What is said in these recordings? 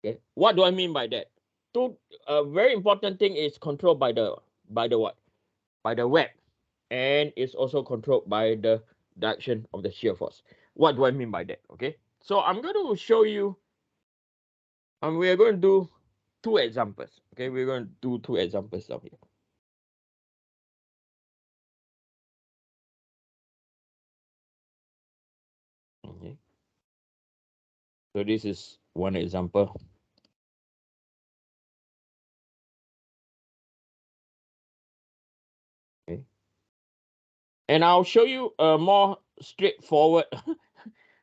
Okay, what do I mean by that? A very important thing is controlled by the what? By the web, and it's also controlled by the direction of the shear force. What do I mean by that? Okay, so I'm going to show you, and we are going to do two examples. Okay, we're going to do two examples down here. Okay, so this is one example. Okay, and I'll show you a more straightforward,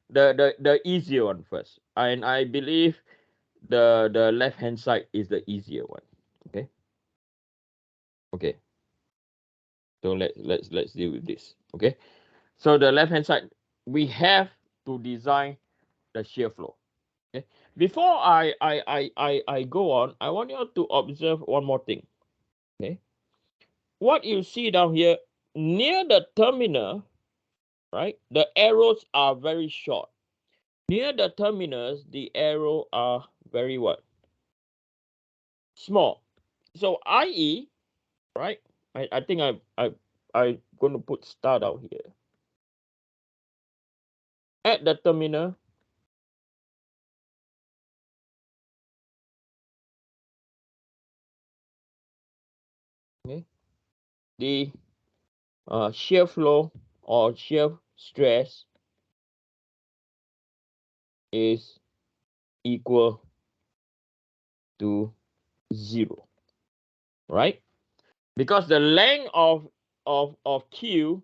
the easier one first, and I believe the left hand side is the easier one. Okay. Okay. So let's deal with this. Okay. So the left hand side, we have to design the shear flow. Okay. Before I go on, I want you to observe one more thing. Okay. What you see down here near the terminal, right? The arrows are very short. Near the terminals, the arrow are very what? Small. So i.e., right? I think I'm going to put start out here. At the terminal, okay, the shear flow or shear stress is equal to 0, right? Because the length of Q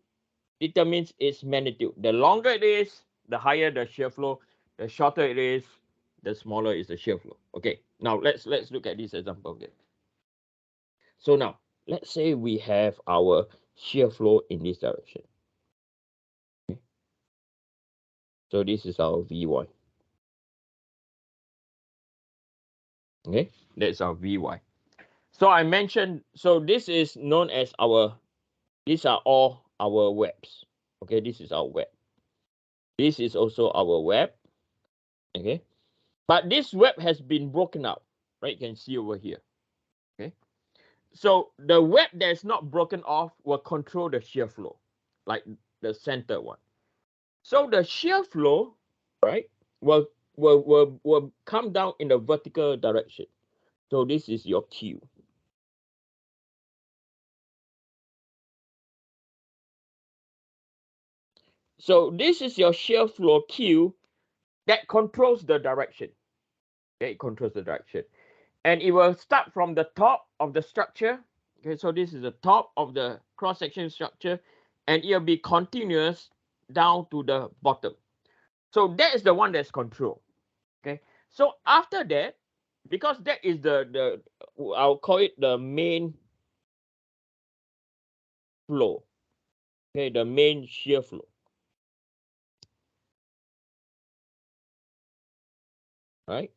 determines its magnitude. The longer it is, the higher the shear flow. The shorter it is, the smaller is the shear flow. Okay, now let's look at this example again. So now, let's say we have our shear flow in this direction. Okay. So this is our Vy. Okay, that's our Vy. So I mentioned, so this is known as these are all our webs. Okay, this is our web. This is also our web. Okay, but this web has been broken out, right? You can see over here. Okay, so the web that's not broken off will control the shear flow, like the center one. So the shear flow, right, will come down in the vertical direction. So this is your Q. So this is your shear flow Q that controls the direction. Okay, it controls the direction. And it will start from the top of the structure. Okay, so this is the top of the cross-section structure, and it'll be continuous down to the bottom. So that is the one that's controlled. Okay, so after that, because that is the I'll call it the main flow. Okay, the main shear flow. Right?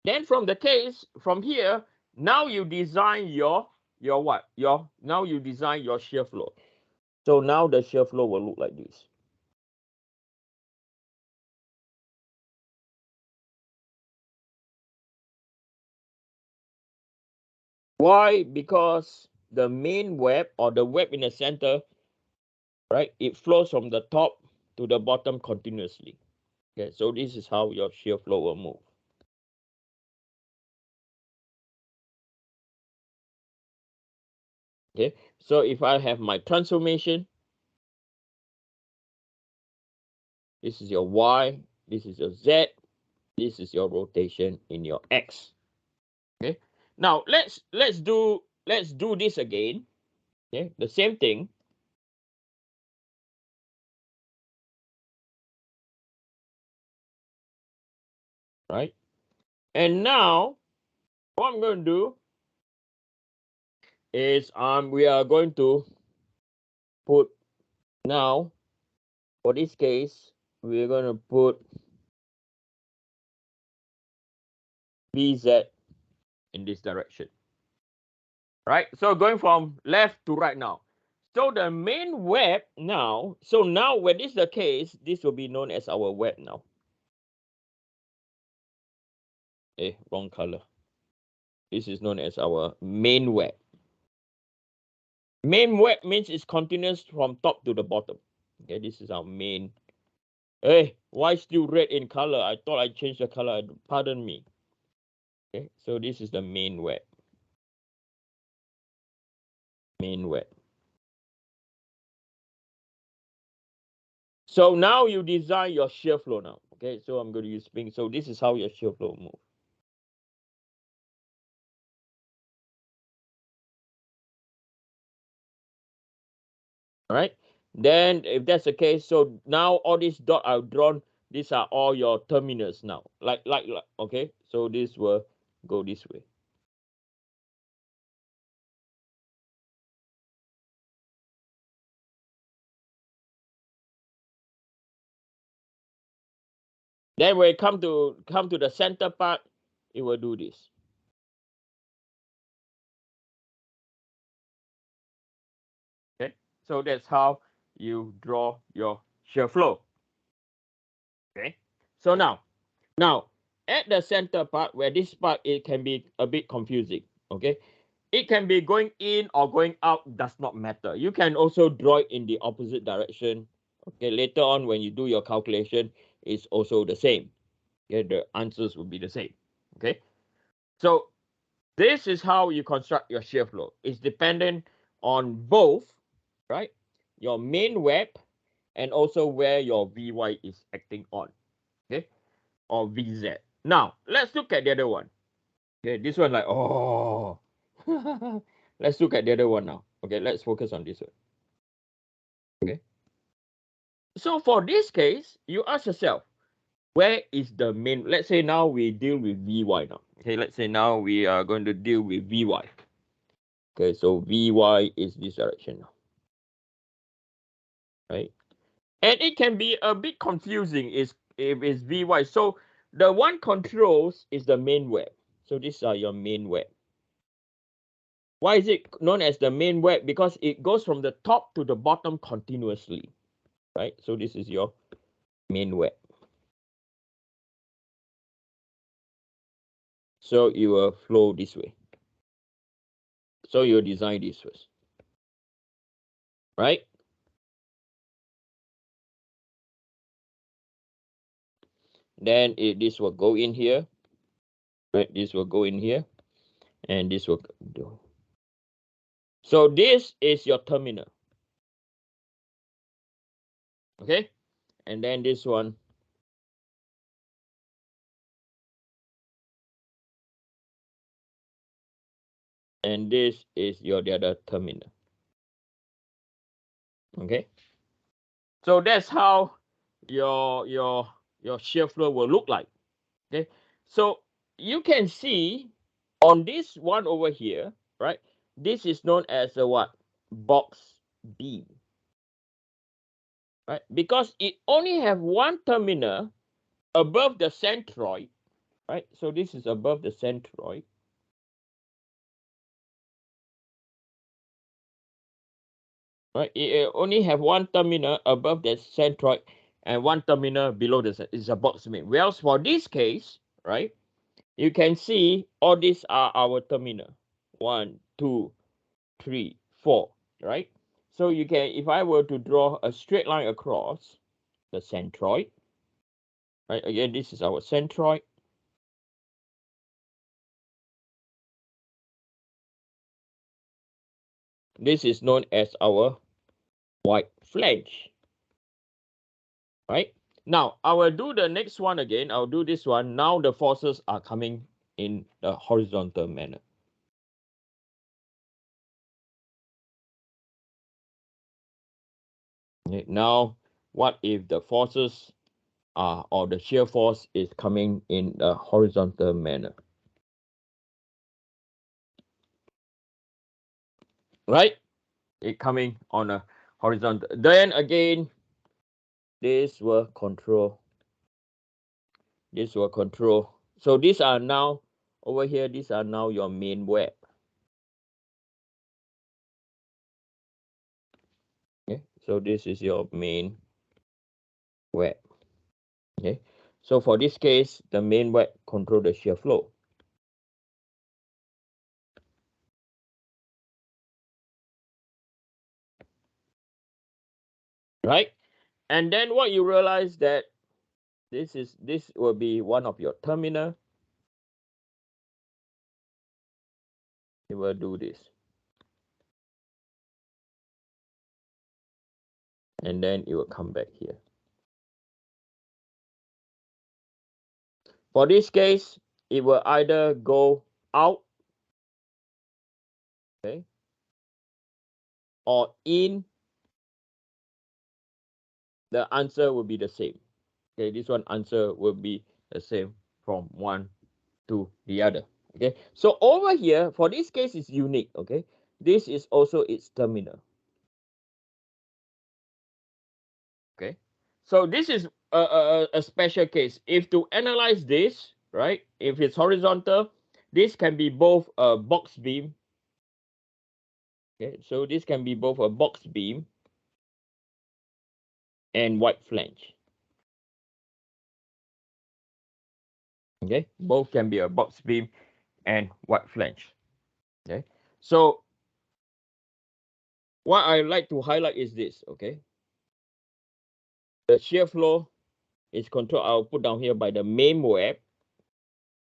Then from the case, from here, now you design your what? Now you design your shear flow. So now the shear flow will look like this. Why? Because the main web or the web in the center, right? It flows from the top to the bottom continuously. Okay, so this is how your shear flow will move. Okay, so if I have my transformation, this is your Y, this is your Z, this is your rotation in your X. Okay, now let's do this again. Okay, the same thing. Right, and now what I'm going to do is we are going to put, now for this case we're going to put BZ in this direction. Right, so going from left to right now. So the main web now, so now when this is the case, this will be known as our web now. Wrong color. This is known as our main web. Main web means it's continuous from top to the bottom. Okay, this is our main. Hey, why still red in color? I thought I changed the color. Pardon me. Okay, so this is the main web. Main web. So now you design your shear flow now. Okay, so I'm going to use spring. So this is how your shear flow moves. All right. Then if that's the case, so now all these dots I've drawn, these are all your terminals now. Like, okay. So this will go this way. Then when it come to the center part, it will do this. Okay. So that's how you draw your shear flow. Okay. So now at the center part where this part, it can be a bit confusing. Okay. It can be going in or going out, does not matter. You can also draw it in the opposite direction. Okay, later on when you do your calculation, it's also the same. Okay, the answers will be the same. Okay, so this is how you construct your shear flow. It's dependent on both, right? Your main web and also where your Vy is acting on. Okay, or Vz. Now let's look at the other one. Okay, this one like, oh. Let's look at the other one now. Okay, let's focus on this one. Okay. So for this case, you ask yourself, where is the main? Let's say now we deal with Vy now. Okay, let's say now we are going to deal with Vy. Okay, so Vy is this direction now. Right? And it can be a bit confusing if it's Vy. So the one controls is the main web. So these are your main web. Why is it known as the main web? Because it goes from the top to the bottom continuously. Right? So this is your main web. So it will flow this way. So you design this first. Right? Then this will go in here. Right? This will go in here. And this will do. So this is your terminal. Okay? And then this one. And this is the other terminal. Okay? So that's how your shear flow will look like. Okay? So you can see on this one over here, right? This is known as a what? Box B. Right? Because it only have one terminal above the centroid, right? So this is above the centroid. Right? It only have one terminal above the centroid and one terminal below the is a box mate. Whereas for this case, right, you can see all these are our terminal. 1, 2, 3, 4, right? So you can, if I were to draw a straight line across the centroid, right? Again, this is our centroid. This is known as our white flange, right? Now, I will do the next one again. I'll do this one. Now the forces are coming in the horizontal manner. Okay, now, what if the forces are, or the shear force is coming in the horizontal manner? Right? It coming on a horizontal. Then again, this will control. This will control. So these are now, over here, these are now your main web. Okay, so this is your main web. Okay, So for this case, the main web control the shear flow. Right? And then what you realize that this will be one of your terminal. It will do this. And then it will come back here. For this case, it will either go out, okay, or in. The answer will be the same. Okay, this one answer will be the same from one to the other. Okay, so over here, for this case, is unique. Okay, this is also its terminal. Okay, so this is a special case. If to analyze this, right, if it's horizontal, this can be both a box beam. Okay, so this can be both a box beam and wide flange. Okay, both can be a box beam and wide flange. Okay, so what I like to highlight is this. Okay, the shear flow is controlled. I'll put down here by the main web.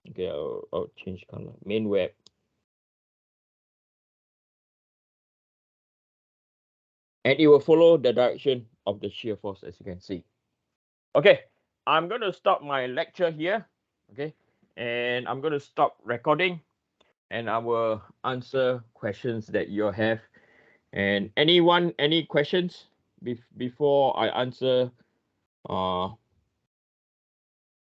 Okay, I'll change color. Main web. And it will follow the direction of the shear force, as you can see. Okay, I'm going to stop my lecture here. Okay, and I'm going to stop recording, and I will answer questions that you have. And any questions before I answer